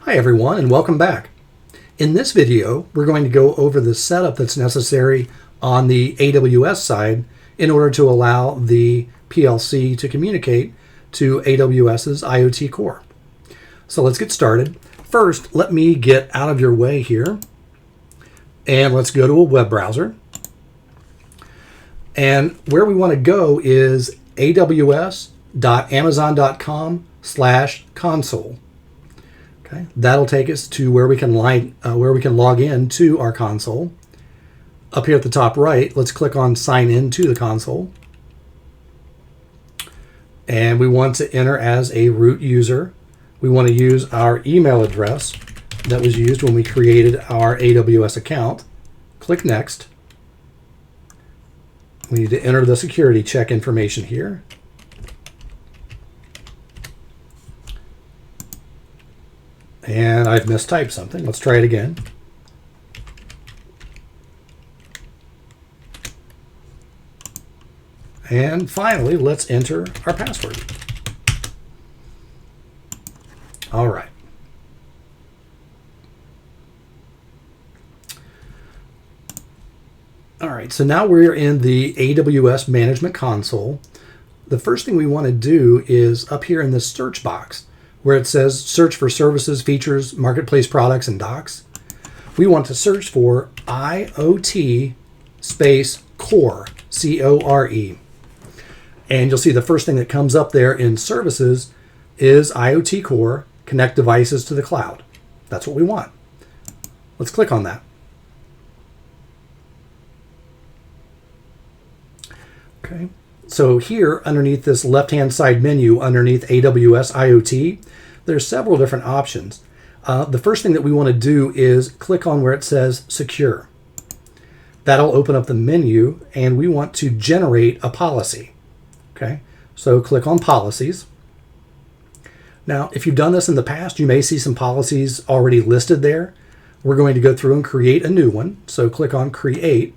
Hi everyone and welcome back. In this video, we're going to go over the setup that's necessary on the AWS side in order to allow the PLC to communicate to AWS's IoT core. So let's get started. First, let me get out of your way here and let's go to a web browser. And where we want to go is aws.amazon.com/console. Okay, that'll take us to where we can log in to our console. Up here at the top right, let's click on Sign In to the console. And we want to enter as a root user. We want to use our email address that was used when we created our AWS account. Click Next. We need to enter the security check information here. And I've mistyped something. Let's try it again. And finally, let's enter our password. All right. All right, so now we're in the AWS Management Console. The first thing we want to do is up here in this search box, where it says search for services, features, marketplace products, and docs. We want to search for IoT space core, C-O-R-E. And you'll see the first thing that comes up there in services is IoT core, connect devices to the cloud. That's what we want. Let's click on that. Okay. So here, underneath this left-hand side menu, underneath AWS IoT, there's several different options. The first thing that we want to do is click on where it says Secure. That'll open up the menu, and we want to generate a policy. Okay, so click on Policies. Now, if you've done this in the past, you may see some policies already listed there. We're going to go through and create a new one. So click on Create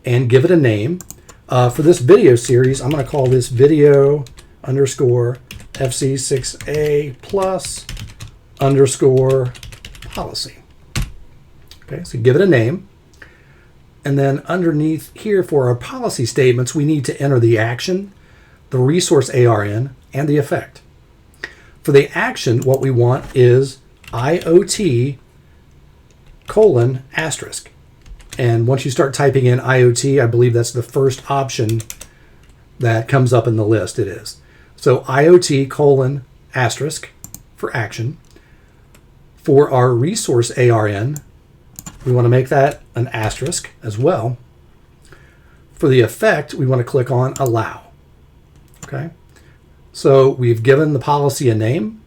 and give it a name. For this video series, I'm going to call this video _ FC6A plus _ policy. Okay, so give it a name. And then underneath here for our policy statements, we need to enter the action, the resource ARN, and the effect. For the action, what we want is IoT : **. And once you start typing in IoT, I believe that's the first option that comes up in the list. It is. So IoT : * for action. For our resource ARN, we want to make that an asterisk as well. For the effect, we want to click on Allow. Okay. So we've given the policy a name.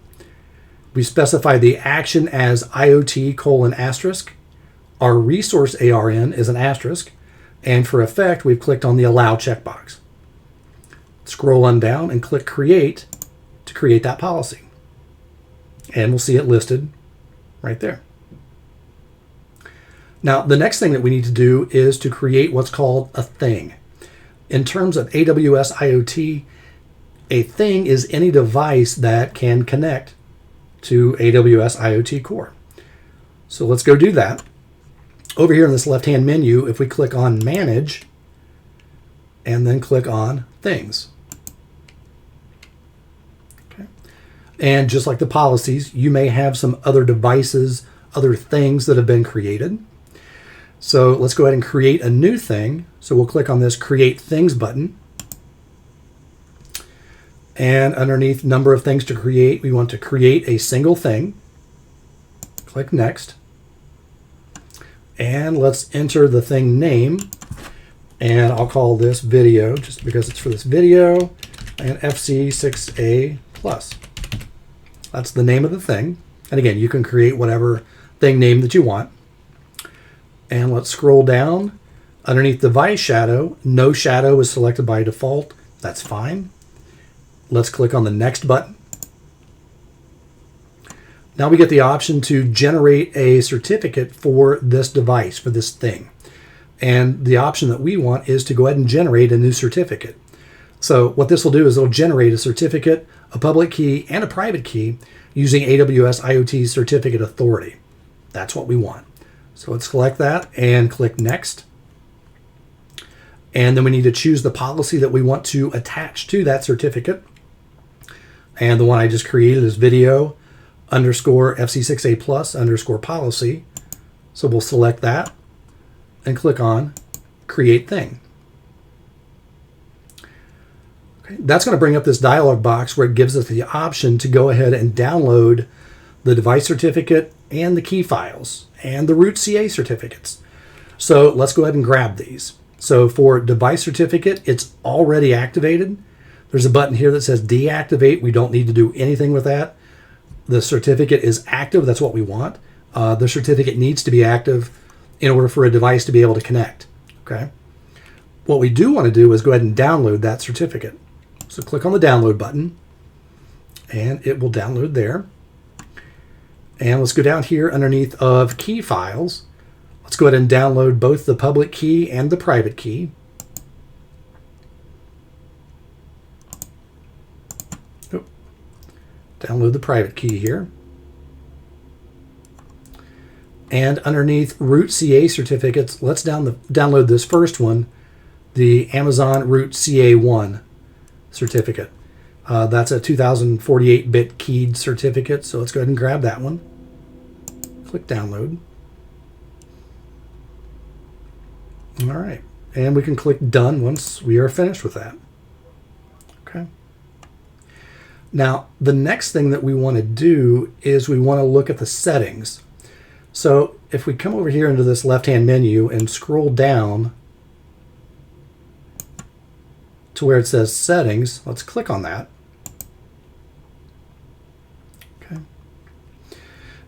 We specify the action as IoT : **. Our resource ARN is an asterisk, and for effect, we've clicked on the Allow checkbox. Scroll on down and click Create to create that policy. And we'll see it listed right there. Now, the next thing that we need to do is to create what's called a thing. In terms of AWS IoT, a thing is any device that can connect to AWS IoT core. So let's go do that. Over here in this left-hand menu, if we click on Manage and then click on Things. Okay. And just like the policies, you may have some other devices, other things that have been created. So let's go ahead and create a new thing. So we'll click on this Create Things button. And underneath Number of Things to Create, we want to create a single thing. Click Next. And let's enter the thing name, and I'll call this video just because it's for this video, and FC6A plus. That's the name of the thing. And again, you can create whatever thing name that you want. And let's scroll down. Underneath device shadow, no shadow is selected by default. That's fine. Let's click on the Next button. Now we get the option to generate a certificate for this device, for this thing. And the option that we want is to go ahead and generate a new certificate. So what this will do is it'll generate a certificate a public key, and a private key using AWS IoT Certificate Authority. That's what we want. So let's select that and click Next. And then we need to choose the policy that we want to attach to that certificate. And the one I just created is video _ FC6A plus _ policy. So we'll select that and click on Create Thing. Okay, that's going to bring up this dialog box where it gives us the option to go ahead and download the device certificate and the key files and the root CA certificates. So let's go ahead and grab these. So for device certificate, it's already activated. There's a button here that says deactivate. We don't need to do anything with that. The certificate is active. That's what we want. The certificate needs to be active in order for a device to be able to connect. Okay. What we do want to do is go ahead and download that certificate. So click on the download button and it will download there. And let's go down here underneath of key files. Let's go ahead and download both the public key and the private key. Download the private key here. And underneath root CA certificates, let's download this first one, the Amazon root CA1 certificate. That's a 2048-bit keyed certificate, so let's go ahead and grab that one. Click download. All right, and we can click done once we are finished with that. Okay. Now, the next thing that we want to do is we want to look at the settings. So if we come over here into this left-hand menu and scroll down to where it says settings, let's click on that. Okay.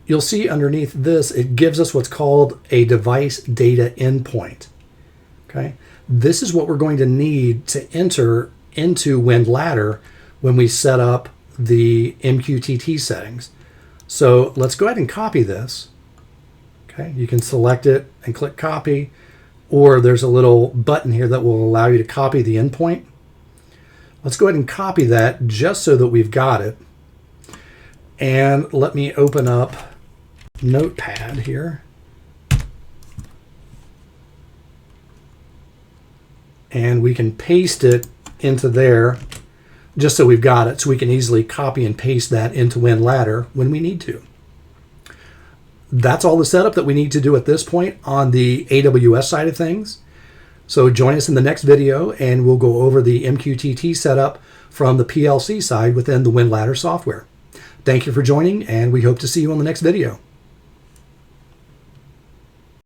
You'll see underneath this, it gives us what's called a device data endpoint. Okay. This is what we're going to need to enter into WinLadder when we set up the MQTT settings. So let's go ahead and copy this. Okay, you can select it and click copy, or there's a little button here that will allow you to copy the endpoint. Let's go ahead and copy that just so that we've got it. And let me open up Notepad here. And we can paste it into there just so we've got it, so we can easily copy and paste that into WinLadder when we need to. That's all the setup that we need to do at this point on the AWS side of things. So join us in the next video and we'll go over the MQTT setup from the PLC side within the WinLadder software. Thank you for joining, and we hope to see you on the next video.